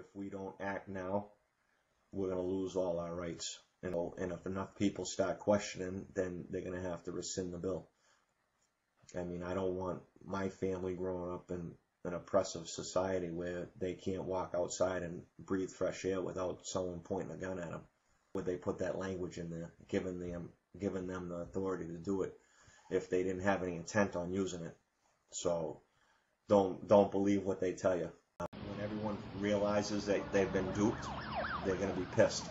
if we don't act now, we're going to lose all our rights. And if enough people start questioning, then they're going to have to rescind the bill. I mean, I don't want my family growing up in an oppressive society where they can't walk outside and breathe fresh air without someone pointing a gun at them. Would they put that language in there, giving them the authority to do it if they didn't have any intent on using it? So don't believe what they tell you. When everyone realizes that they've been duped, they're going to be pissed.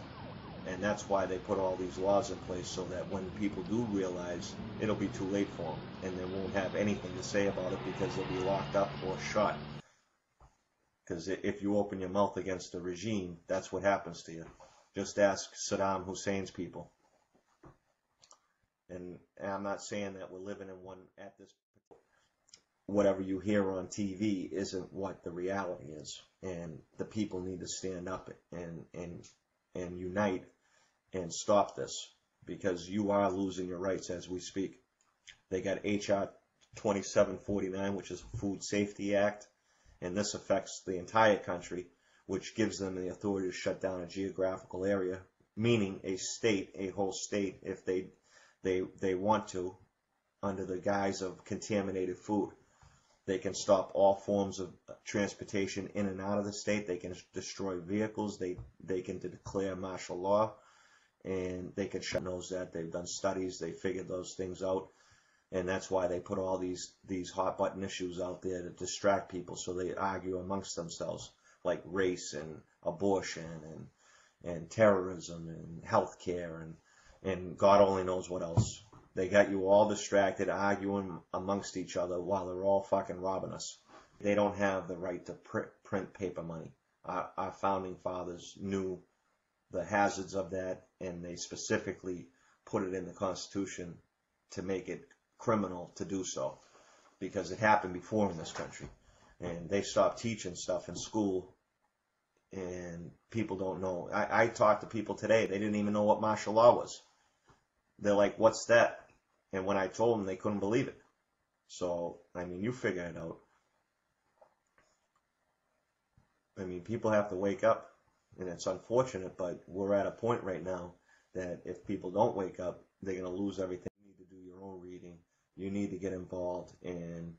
And that's why they put all these laws in place, so that when people do realize, it'll be too late for them, and they won't have anything to say about it because they'll be locked up or shot. Because if you open your mouth against the regime, that's what happens to you. Just ask Saddam Hussein's people. And I'm not saying that we're living in one at this. Whatever you hear on TV isn't what the reality is, and the people need to stand up and unite and stop this, because you are losing your rights as we speak. They got H.R. 2749, which is a Food Safety Act, and this affects the entire country, which gives them the authority to shut down a geographical area, meaning a state, a whole state, if they want to, under the guise of contaminated food. They can stop all forms of transportation in and out of the state. They can destroy vehicles. They can declare martial law, and they can shut those that. They've done studies. They figured those things out, and that's why they put all these hot button issues out there to distract people, so they argue amongst themselves, like race and abortion and terrorism and healthcare and God only knows what else. They got you all distracted, arguing amongst each other while they're all fucking robbing us. They don't have the right to print paper money. Our founding fathers knew the hazards of that, and they specifically put it in the Constitution to make it criminal to do so, because it happened before in this country. And they stopped teaching stuff in school, and people don't know. I talked to people today, they didn't even know what martial law was. They're like, what's that? And when I told them, they couldn't believe it. So, I mean, you figure it out. I mean, people have to wake up, and it's unfortunate, but we're at a point right now that if people don't wake up, they're going to lose everything. You need to do your own reading. You need to get involved and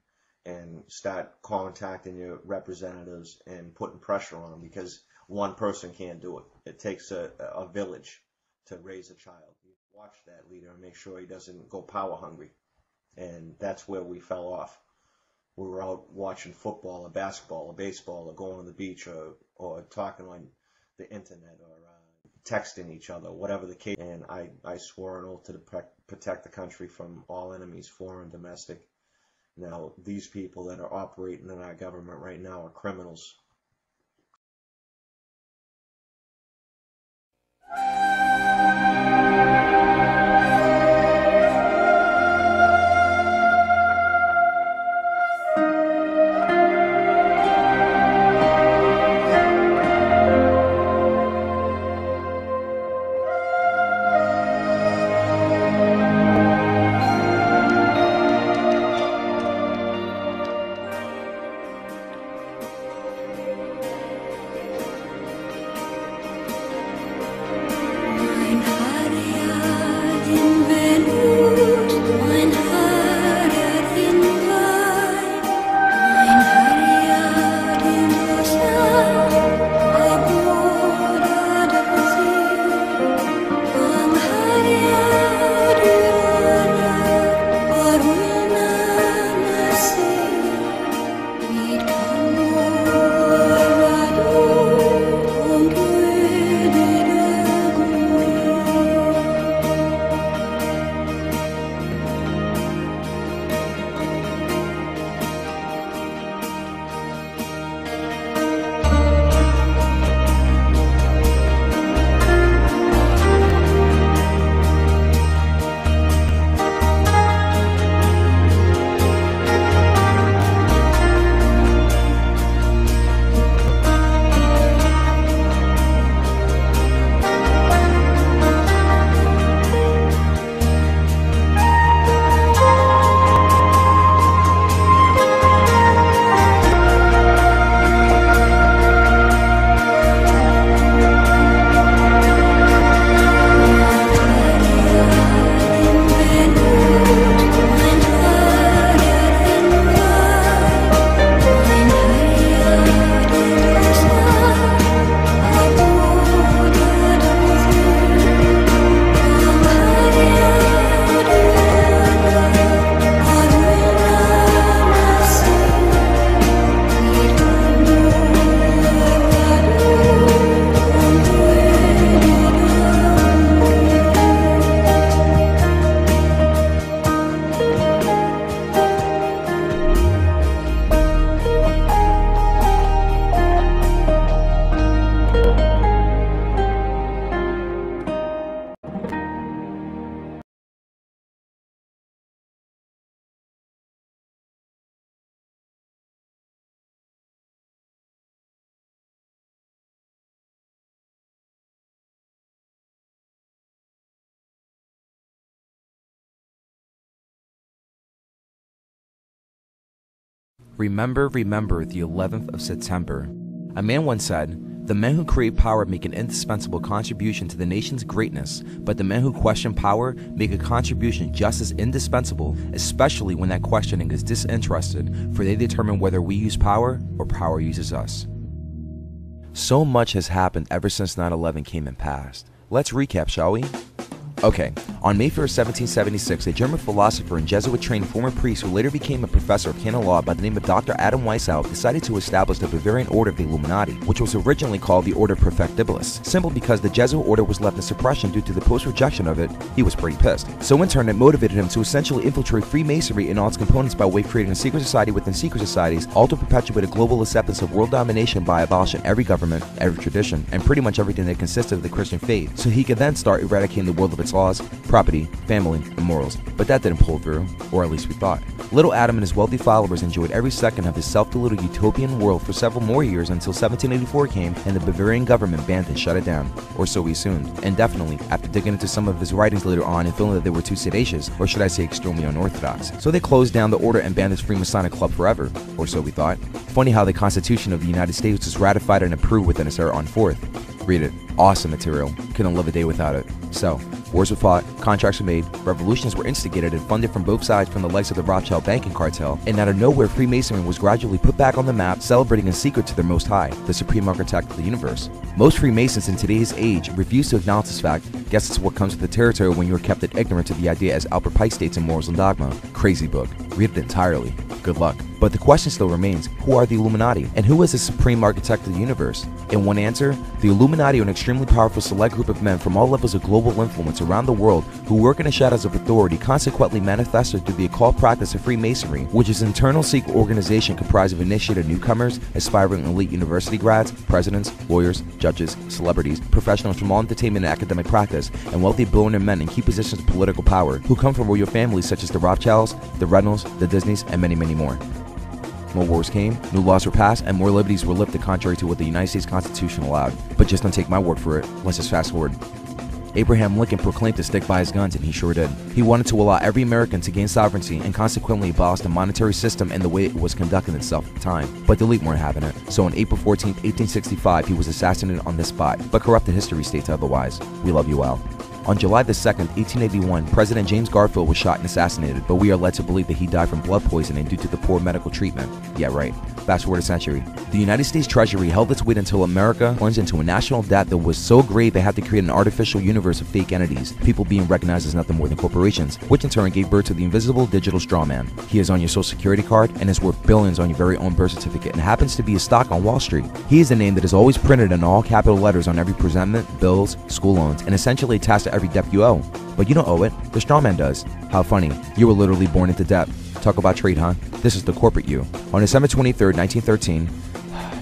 start contacting your representatives and putting pressure on them, because one person can't do it. It takes a village to raise a child. You watch that leader and make sure he doesn't go power hungry. And that's where we fell off. We were out watching football or basketball or baseball or going to the beach or talking on the internet or texting each other, whatever the case. And I swore an oath to protect the country from all enemies, foreign, domestic. Now, these people that are operating in our government right now are criminals. Remember the 11th of September. A man once said, "The men who create power make an indispensable contribution to the nation's greatness, but the men who question power make a contribution just as indispensable, especially when that questioning is disinterested, for they determine whether we use power or power uses us." So much has happened ever since 9/11 came and passed. Let's recap, shall we? Okay, on May 1st, 1776, a German philosopher and Jesuit-trained former priest who later became a professor of canon law by the name of Dr. Adam Weishaupt decided to establish the Bavarian Order of the Illuminati, which was originally called the Order Perfectibilis, simply because the Jesuit order was left in suppression due to the post-rejection of it. He was pretty pissed. So in turn, it motivated him to essentially infiltrate Freemasonry and all its components by way of creating a secret society within secret societies, all to perpetuate a global acceptance of world domination by abolishing every government, every tradition, and pretty much everything that consisted of the Christian faith, so he could then start eradicating the world of its laws, property, family, and morals. But that didn't pull through, or at least we thought. Little Adam and his wealthy followers enjoyed every second of his self-deluded utopian world for several more years until 1784 came and the Bavarian government banned and shut it down, or so we assumed. And definitely, after digging into some of his writings later on and feeling that they were too seditious, or should I say extremely unorthodox. So they closed down the order and banned this Freemasonic club forever, or so we thought. Funny how the Constitution of the United States was ratified and approved within its era on 4th. Read it. Awesome material. Couldn't live a day without it. So, wars were fought, contracts were made, revolutions were instigated and funded from both sides from the likes of the Rothschild banking cartel, and out of nowhere Freemasonry was gradually put back on the map, celebrating in secret to their Most High, the supreme architect of the universe. Most Freemasons in today's age refuse to acknowledge this fact. Guess it's what comes with the territory when you are kept ignorant to the idea, as Albert Pike states in Morals and Dogma. Crazy book. Read it entirely. Good luck. But the question still remains, who are the Illuminati? And who is the supreme architect of the universe? In one answer, the Illuminati are an extremely powerful select group of men from all levels of global influence around the world who work in the shadows of authority, consequently manifested through the occult practice of Freemasonry, which is an internal secret organization comprised of initiated newcomers, aspiring elite university grads, presidents, lawyers, judges, celebrities, professionals from all entertainment and academic practice, and wealthy billionaire men in key positions of political power who come from royal families such as the Rothschilds, the Reynolds, the Disneys, and many, many more. More wars came, new laws were passed, and more liberties were lifted contrary to what the United States Constitution allowed. But just don't take my word for it, let's just fast forward. Abraham Lincoln proclaimed to stick by his guns, and he sure did. He wanted to allow every American to gain sovereignty and consequently abolish the monetary system and the way it was conducting itself at the time. But the elite weren't having it. So on April 14, 1865, he was assassinated on this spot, but corrupted history states otherwise. We love you, Al. On July the 2nd, 1881, President James Garfield was shot and assassinated, but we are led to believe that he died from blood poisoning due to the poor medical treatment. Yeah, right. Fast forward a century. The United States Treasury held its weight until America plunged into a national debt that was so great they had to create an artificial universe of fake entities, people being recognized as nothing more than corporations, which in turn gave birth to the invisible digital straw man. He is on your social security card and is worth billions on your very own birth certificate and happens to be a stock on Wall Street. He is the name that is always printed in all capital letters on every presentment, bills, school loans, and essentially attached to every debt you owe. But you don't owe it, the straw man does. How funny, you were literally born into debt. Talk about trade, huh? This is the corporate you. On December 23rd, 1913,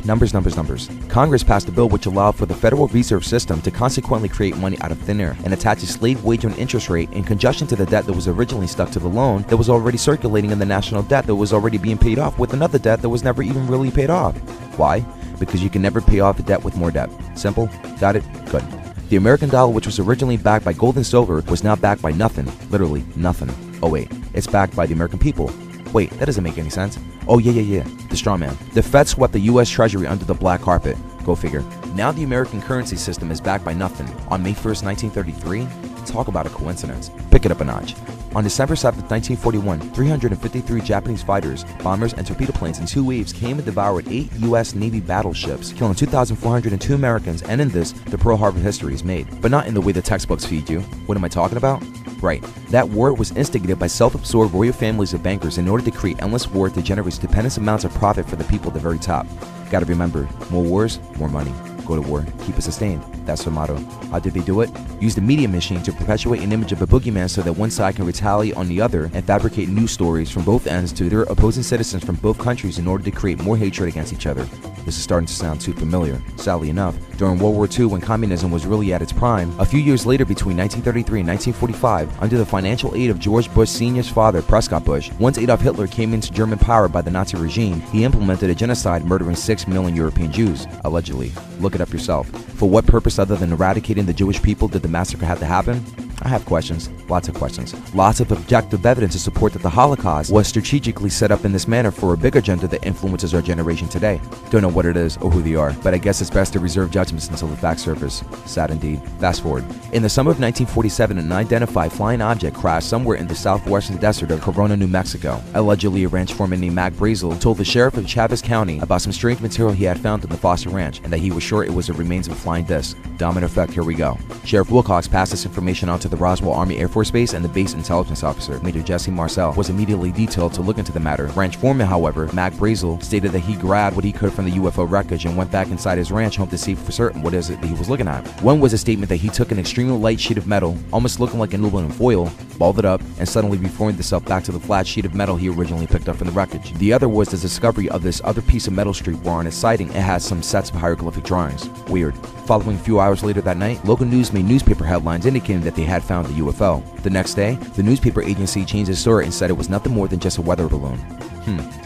numbers. Congress passed a bill which allowed for the Federal Reserve System to consequently create money out of thin air and attach a slave wage and interest rate in conjunction to the debt that was originally stuck to the loan that was already circulating in the national debt that was already being paid off with another debt that was never even really paid off. Why? Because you can never pay off a debt with more debt. Simple? Got it? Good. The American dollar, which was originally backed by gold and silver, was now backed by nothing. Literally nothing. Oh wait, it's backed by the American people. Wait, that doesn't make any sense. Oh yeah. The straw man. The Fed swept the US Treasury under the black carpet. Go figure. Now the American currency system is backed by nothing. On May 1st, 1933, talk about a coincidence. Pick it up a notch. On December 7th, 1941, 353 Japanese fighters, bombers, and torpedo planes in 2 waves came and devoured 8 U.S. Navy battleships, killing 2,402 Americans, and in this, the Pearl Harbor history is made. But not in the way the textbooks feed you. What am I talking about? Right. That war was instigated by self-absorbed royal families of bankers in order to create endless war to generate stupendous amounts of profit for the people at the very top. Gotta remember, more wars, more money. Go to war, keep it sustained. That's the motto. How did they do it? Use the media machine to perpetuate an image of a boogeyman so that one side can retaliate on the other and fabricate news stories from both ends to their opposing citizens from both countries in order to create more hatred against each other. This is starting to sound too familiar. Sadly enough, during World War II, when communism was really at its prime, a few years later between 1933 and 1945, under the financial aid of George Bush Sr.'s father, Prescott Bush, once Adolf Hitler came into German power by the Nazi regime, he implemented a genocide murdering 6 million European Jews, allegedly. Look it up yourself. For what purpose other than eradicating the Jewish people did the massacre have to happen? I have questions, lots of questions, lots of objective evidence to support that the Holocaust was strategically set up in this manner for a bigger agenda that influences our generation today. Don't know what it is or who they are, but I guess it's best to reserve judgments until the facts surface. Sad indeed. Fast forward. In the summer of 1947, an unidentified flying object crashed somewhere in the southwestern desert of Corona, New Mexico. Allegedly, a ranch foreman named Mac Brazel told the sheriff of Chavez County about some strange material he had found in the Foster Ranch and that he was sure it was the remains of a flying disc. Domino effect, here we go. Sheriff Wilcox passed this information on to the Roswell Army Air Force Base, and the base intelligence officer, Major Jesse Marcel, was immediately detailed to look into the matter. Ranch foreman, however, Mac Brazel, stated that he grabbed what he could from the UFO wreckage and went back inside his ranch home to see for certain what is it that he was looking at. One was a statement that he took an extremely light sheet of metal, almost looking like an aluminum foil, balled it up, and suddenly reformed itself back to the flat sheet of metal he originally picked up from the wreckage. The other was the discovery of this other piece of metal strip where on its siding it has some sets of hieroglyphic drawings. Weird. Following a few hours later that night, local news made newspaper headlines indicating that they had found the UFO. The next day, the newspaper agency changed its story and said it was nothing more than just a weather balloon.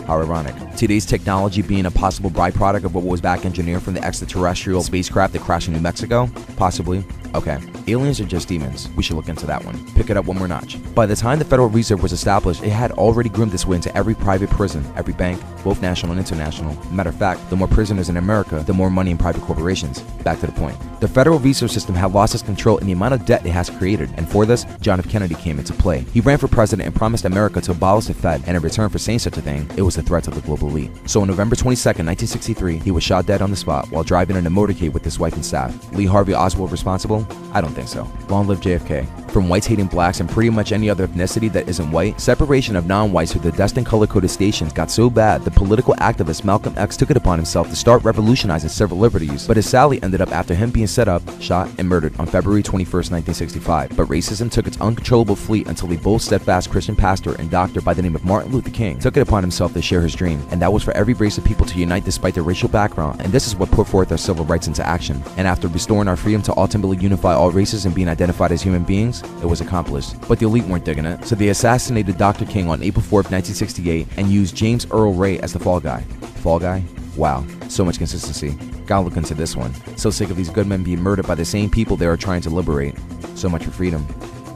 How ironic. Today's technology being a possible byproduct of what was back engineered from the extraterrestrial spacecraft that crashed in New Mexico? Possibly. Okay, aliens are just demons. We should look into that one. Pick it up one more notch. By the time the Federal Reserve was established, it had already groomed its way into every private prison, every bank, both national and international. Matter of fact, the more prisoners in America, the more money in private corporations. Back to the point. The Federal Reserve System had lost its control in the amount of debt it has created, and for this, John F. Kennedy came into play. He ran for president and promised America to abolish the Fed, and in return for saying such a thing, it was a threat to the global elite. So on November 22nd, 1963, he was shot dead on the spot while driving in a motorcade with his wife and staff. Lee Harvey Oswald responsible? I don't think so. Long live JFK. From whites hating blacks and pretty much any other ethnicity that isn't white, separation of non-whites through the destined color-coded stations got so bad the political activist Malcolm X took it upon himself to start revolutionizing civil liberties, but his sally ended up after him being set up, shot, and murdered on February 21st, 1965. But racism took its uncontrollable fleet until a bold, steadfast Christian pastor and doctor by the name of Martin Luther King took it upon himself to share his dream, and that was for every race of people to unite despite their racial background, and this is what put forth our civil rights into action. And after restoring our freedom to ultimately unify all races and being identified as human beings, it was accomplished. But the elite weren't digging it, so they assassinated Dr. King on April 4th, 1968, and used James Earl Ray as the fall guy. Fall guy? Wow, so much consistency. Gotta look into this one. So sick of these good men being murdered by the same people they are trying to liberate. So much for freedom.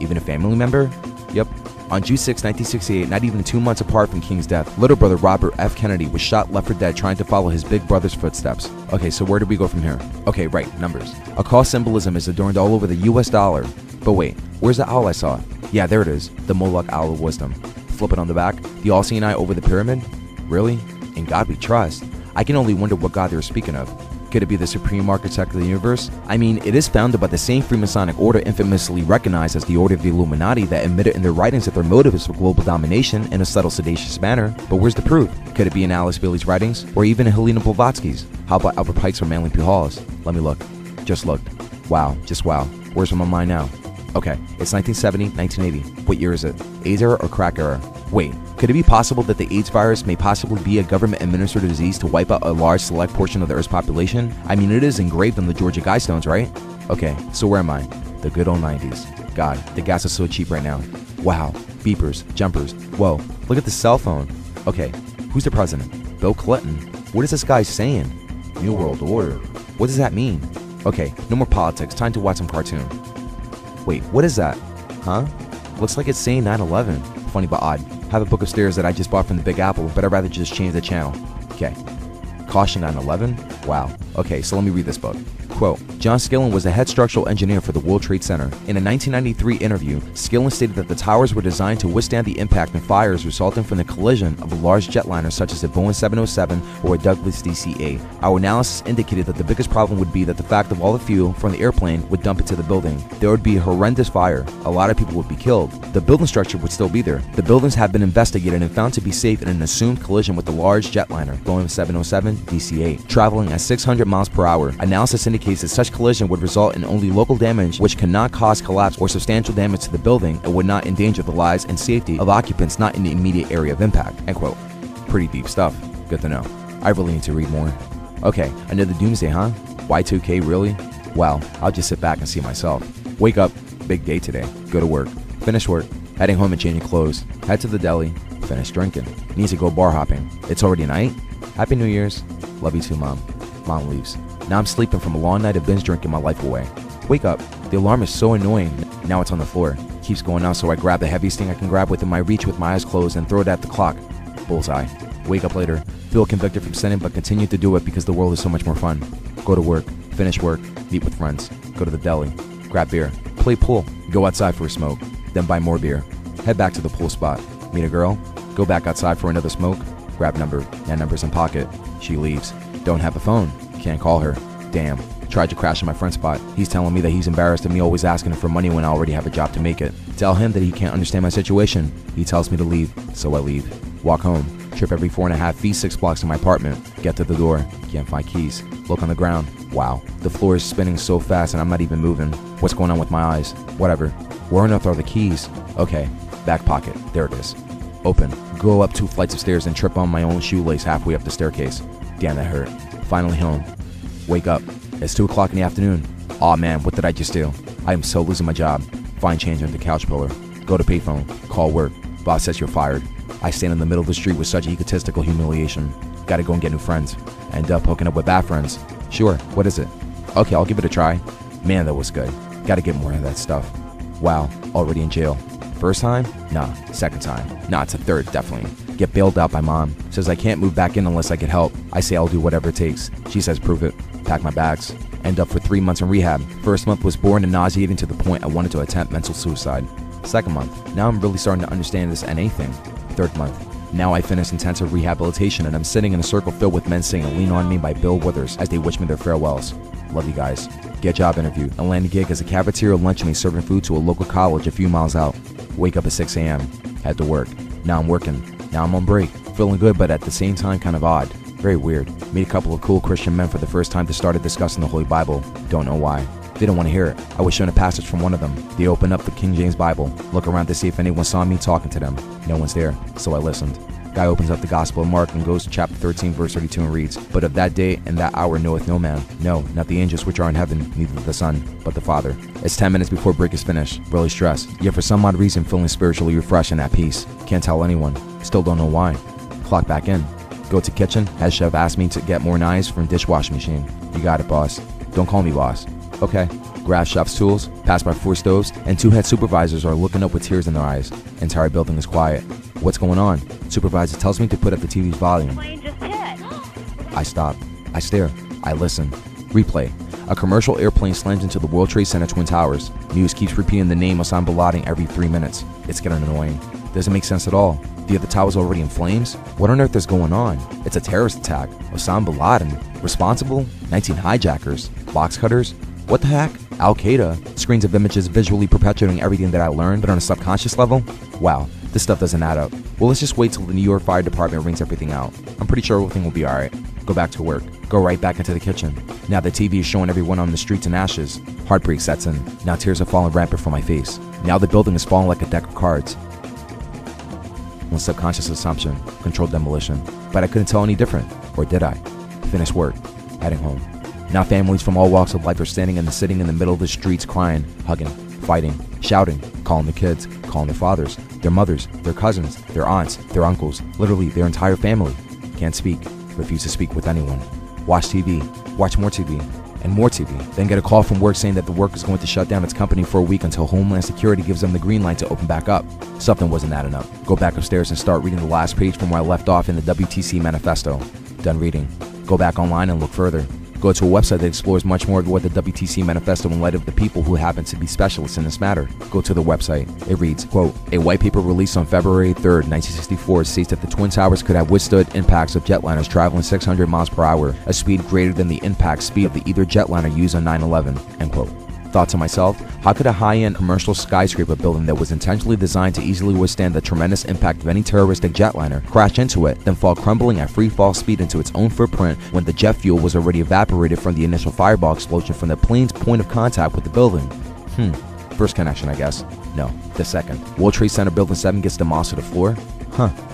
Even a family member? Yep. On June 6, 1968, not even 2 months apart from King's death, little brother Robert F. Kennedy was shot left for dead trying to follow his big brother's footsteps. Okay, so where do we go from here? Okay, right, numbers. Occult symbolism is adorned all over the US dollar. But wait, where's the owl I saw? Yeah, there it is, the Moloch Owl of Wisdom. Flip it on the back, the all-seeing eye over the pyramid? Really? In God we trust. I can only wonder what God they were speaking of. Could it be the supreme architect of the universe? I mean, it is founded by the same Freemasonic order infamously recognized as the Order of the Illuminati that admitted in their writings that their motive is for global domination in a subtle, sedacious manner. But where's the proof? Could it be in Alice Bailey's writings? Or even in Helena Blavatsky's? How about Albert Pike's or Manly P. Hall's? Let me look. Just looked. Wow, just wow. Where's my mind now? Okay, it's 1970, 1980. What year is it? AIDS era or crack era? Wait, could it be possible that the AIDS virus may possibly be a government-administered disease to wipe out a large select portion of the Earth's population? I mean, it is engraved on the Georgia Guidestones, right? Okay, so where am I? The good old 90s. God, the gas is so cheap right now. Wow, beepers, jumpers. Whoa, look at the cell phone. Okay, who's the president? Bill Clinton. What is this guy saying? New World Order. What does that mean? Okay, no more politics, time to watch some cartoon. Wait, what is that? Huh? Looks like it's saying 9/11. Funny but odd. Have a book upstairs that I just bought from the Big Apple, but I'd rather just change the channel. Okay. Caution 9/11? Wow. Okay, so let me read this book. Quote, John Skillen was the head structural engineer for the World Trade Center. In a 1993 interview, Skillen stated that the towers were designed to withstand the impact and fires resulting from the collision of a large jetliner such as the Boeing 707 or a Douglas DC-8. Our analysis indicated that the biggest problem would be that the fact of all the fuel from the airplane would dump into the building. There would be a horrendous fire. A lot of people would be killed. The building structure would still be there. The buildings have been investigated and found to be safe in an assumed collision with the large jetliner, Boeing 707 DC-8, traveling at 600 miles per hour. Analysis indicates that such collision would result in only local damage which cannot cause collapse or substantial damage to the building and would not endanger the lives and safety of occupants not in the immediate area of impact. End quote. Pretty deep stuff. Good to know. I really need to read more. Okay, another doomsday, huh? Y2K, really? Well, I'll just sit back and see myself. Wake up, big day today. Go to work. Finish work. Heading home and changing clothes. Head to the deli. Finish drinking. Needs to go bar hopping. It's already night. Happy New Year's. Love you too, Mom. Mom leaves. Now I'm sleeping from a long night of binge drinking my life away. Wake up. The alarm is so annoying. Now it's on the floor. Keeps going off, so I grab the heaviest thing I can grab within my reach with my eyes closed and throw it at the clock. Bullseye. Wake up later. Feel convicted from sinning, but continue to do it because the world is so much more fun. Go to work. Finish work. Meet with friends. Go to the deli. Grab beer. Play pool. Go outside for a smoke. Then buy more beer. Head back to the pool spot. Meet a girl. Go back outside for another smoke. Grab number. That number's in pocket. She leaves. Don't have a phone. Can't call her. Damn. Tried to crash in my friend's spot. He's telling me that he's embarrassed of me always asking him for money when I already have a job to make it. Tell him that he can't understand my situation. He tells me to leave, so I leave. Walk home. Trip every 4.5 feet, 6 blocks to my apartment. Get to the door. Can't find keys. Look on the ground. Wow. The floor is spinning so fast and I'm not even moving. What's going on with my eyes? Whatever. Where on earth are the keys? Okay. Back pocket. There it is. Open. Go up 2 flights of stairs and trip on my own shoelace halfway up the staircase. Damn, that hurt. Finally home. Wake up. It's 2 o'clock in the afternoon. Aw man, what did I just do? I am so losing my job. Find change under the couch pillar. Go to payphone. Call work. Boss says you're fired. I stand in the middle of the street with such egotistical humiliation. Gotta go and get new friends. End up hooking up with bad friends. Sure, what is it? Okay, I'll give it a try. Man, that was good. Gotta get more of that stuff. Wow, already in jail. First time? Nah. Second time? Nah, it's a third, definitely. Get bailed out by mom. Says I can't move back in unless I get help. I say I'll do whatever it takes. She says prove it. Pack my bags. End up for 3 months in rehab. First month was boring and nauseating to the point I wanted to attempt mental suicide. Second month, now I'm really starting to understand this NA thing. Third month, now I finished intensive rehabilitation and I'm sitting in a circle filled with men singing Lean On Me by Bill Withers as they wish me their farewells. Love you guys. Get a job interview and land a gig as a cafeteria lunchmate serving food to a local college a few miles out. Wake up at 6 a.m. Head to work. Now I'm working. Now I'm on break. Feeling good but at the same time kind of odd. Very weird. Meet a couple of cool Christian men for the first time to start discussing the Holy Bible. Don't know why. They don't want to hear it. I was shown a passage from one of them. They open up the King James Bible, look around to see if anyone saw me talking to them. No one's there, so I listened. Guy opens up the Gospel of Mark and goes to chapter 13, verse 32 and reads, But of that day and that hour knoweth no man, no, not the angels which are in heaven, neither the Son, but the Father. It's 10 minutes before break is finished. Really stressed, yet for some odd reason feeling spiritually refreshed and at peace. Can't tell anyone. Still don't know why. Clock back in. Go to kitchen. Head chef asked me to get more knives from dishwashing machine. You got it, boss. Don't call me boss. Okay. Grab chef's tools, pass by 4 stoves, and 2 head supervisors are looking up with tears in their eyes. Entire building is quiet. What's going on? Supervisor tells me to put up the TV's volume. Plane just hit. I stop. I stare. I listen. Replay. A commercial airplane slams into the World Trade Center Twin Towers. News keeps repeating the name Osama bin Laden every 3 minutes. It's getting annoying. Doesn't make sense at all. The other tower's already in flames? What on earth is going on? It's a terrorist attack. Osama bin Laden? Responsible? 19 hijackers? Box cutters? What the heck? Al-Qaeda? Screens of images visually perpetuating everything that I learned, but on a subconscious level? Wow, this stuff doesn't add up. Well, let's just wait till the New York Fire Department rings everything out. I'm pretty sure everything will be alright. Go back to work. Go right back into the kitchen. Now the TV is showing everyone on the streets in ashes. Heartbreak sets in. Now tears are falling rampant from my face. Now the building is falling like a deck of cards. One subconscious assumption, controlled demolition. But I couldn't tell any different. Or did I? Finished work. Heading home. Now families from all walks of life are standing and sitting in the middle of the streets crying, hugging, fighting, shouting, calling their kids, calling their fathers, their mothers, their cousins, their aunts, their uncles, literally their entire family. Can't speak, refuse to speak with anyone. Watch TV, watch more TV, and more TV. Then get a call from work saying that the work is going to shut down its company for a week until Homeland Security gives them the green light to open back up. Something wasn't adding up. Go back upstairs and start reading the last page from where I left off in the WTC manifesto. Done reading. Go back online and look further. Go to a website that explores much more of what the WTC manifesto in light of the people who happen to be specialists in this matter. Go to the website. It reads, quote, a white paper released on February 3rd, 1964 states that the Twin Towers could have withstood impacts of jetliners traveling 600 miles per hour, a speed greater than the impact speed of the either jetliner used on 9/11, end quote. Thought to myself, how could a high-end commercial skyscraper building that was intentionally designed to easily withstand the tremendous impact of any terroristic jetliner crash into it, then fall crumbling at free fall speed into its own footprint when the jet fuel was already evaporated from the initial fireball explosion from the plane's point of contact with the building? First connection, I guess. No, the second. World Trade Center Building 7 gets demolished to the floor?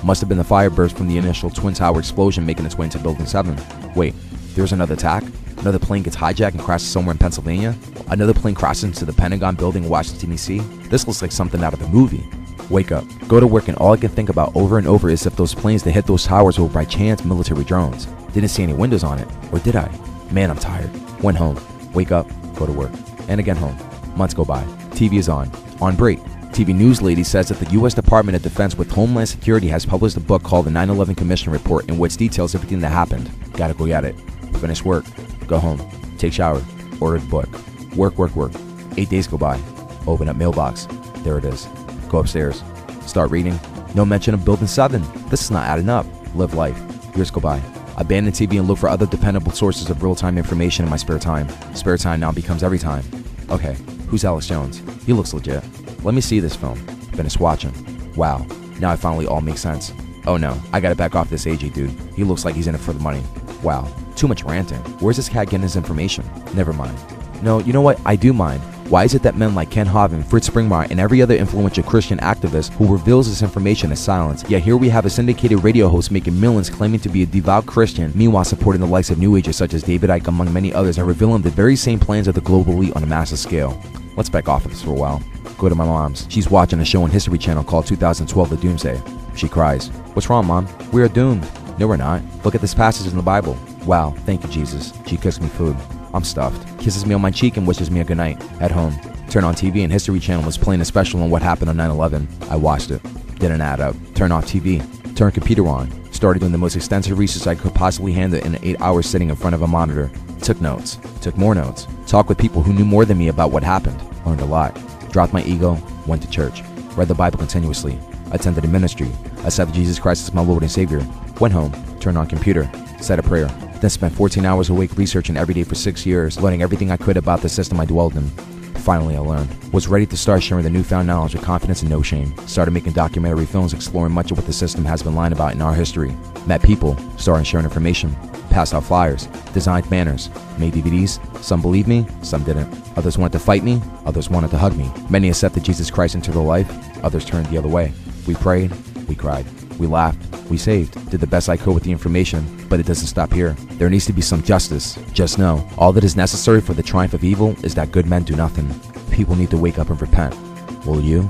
Must have been the fire burst from the initial Twin Tower explosion making its way into Building 7. Wait, there's another attack? Another plane gets hijacked and crashes somewhere in Pennsylvania? Another plane crashes into the Pentagon building in Washington, D.C.? This looks like something out of a movie. Wake up, go to work, and all I can think about over and over is if those planes that hit those towers were by chance military drones. Didn't see any windows on it. Or did I? Man, I'm tired. Went home. Wake up, go to work. And again home. Months go by. TV is on. On break. TV news lady says that the U.S. Department of Defense with Homeland Security has published a book called the 9/11 Commission Report, in which details everything that happened. Gotta go get it. Finish work. Go home. Take shower. Order the book. Work. 8 days go by. Open up mailbox. There it is. Go upstairs. Start reading. No mention of Building 7. This is not adding up. Live life. Years go by. Abandon TV and look for other dependable sources of real-time information in my spare time. Spare time now becomes every time. Okay, who's Alex Jones? He looks legit. Let me see this film. Finish watching. Wow, now it finally all makes sense. Oh no, I gotta back off this AJ dude. He looks like he's in it for the money. Wow, too much ranting. Where's this cat getting his information? Never mind. No, you know what? I do mind. Why is it that men like Ken Hovind, Fritz Springmeier, and every other influential Christian activist who reveals this information is silenced? Yet here we have a syndicated radio host making millions claiming to be a devout Christian, meanwhile supporting the likes of New Agers such as David Icke among many others, and revealing the very same plans of the global elite on a massive scale. Let's back off of this for a while. Go to my mom's. She's watching a show on History Channel called 2012 The Doomsday. She cries. What's wrong, Mom? We are doomed. No, we're not. Look at this passage in the Bible. Wow, thank you, Jesus. She cooks me food. I'm stuffed. Kisses me on my cheek and wishes me a good night. At home. Turn on TV and History Channel was playing a special on what happened on 9/11. I watched it. Didn't add up. Turn off TV. Turn computer on. Started doing the most extensive research I could possibly handle in 8 hours sitting in front of a monitor. Took notes. Took more notes. Talked with people who knew more than me about what happened. Learned a lot. Dropped my ego. Went to church. Read the Bible continuously. Attended a ministry. Accepted Jesus Christ as my Lord and Savior. Went home. Turned on computer. Said a prayer. Then spent 14 hours a week researching every day for 6 years, learning everything I could about the system I dwelled in. Finally, I learned. Was ready to start sharing the newfound knowledge with confidence and no shame. Started making documentary films exploring much of what the system has been lying about in our history. Met people, started sharing information. Passed out flyers, designed banners, made DVDs. Some believed me, some didn't. Others wanted to fight me, others wanted to hug me. Many accepted Jesus Christ into their life, others turned the other way. We prayed, we cried, we laughed, we saved, did the best I could with the information, but it doesn't stop here. There needs to be some justice. Just know, all that is necessary for the triumph of evil is that good men do nothing. People need to wake up and repent. Will you?